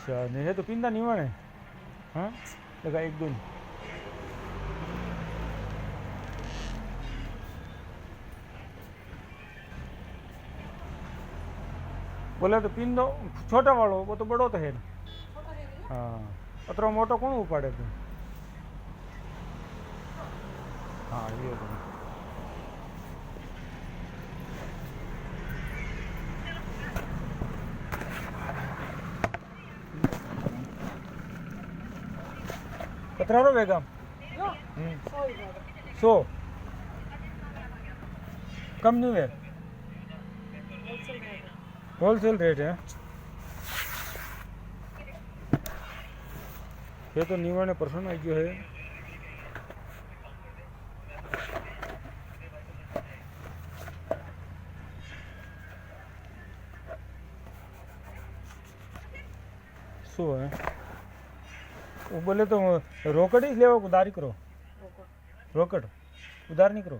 अच्छा नहीं है तो पिंदा नहीं वाणे हाँ लगा एक दिन बोले तो पिंदो छोटा वालों वो तो बड़ो तो है ना हाँ अतरो मोटो कौन उपाड़े तू हाँ ये तो कतरा रो बेगम 100 कम नहीं है होलसेल रेट है ये तो निवाने परसन आई गयो है शू है वो बोले तो रोकड़ ही ले उधारी करो रोकड़ उधार नहीं करो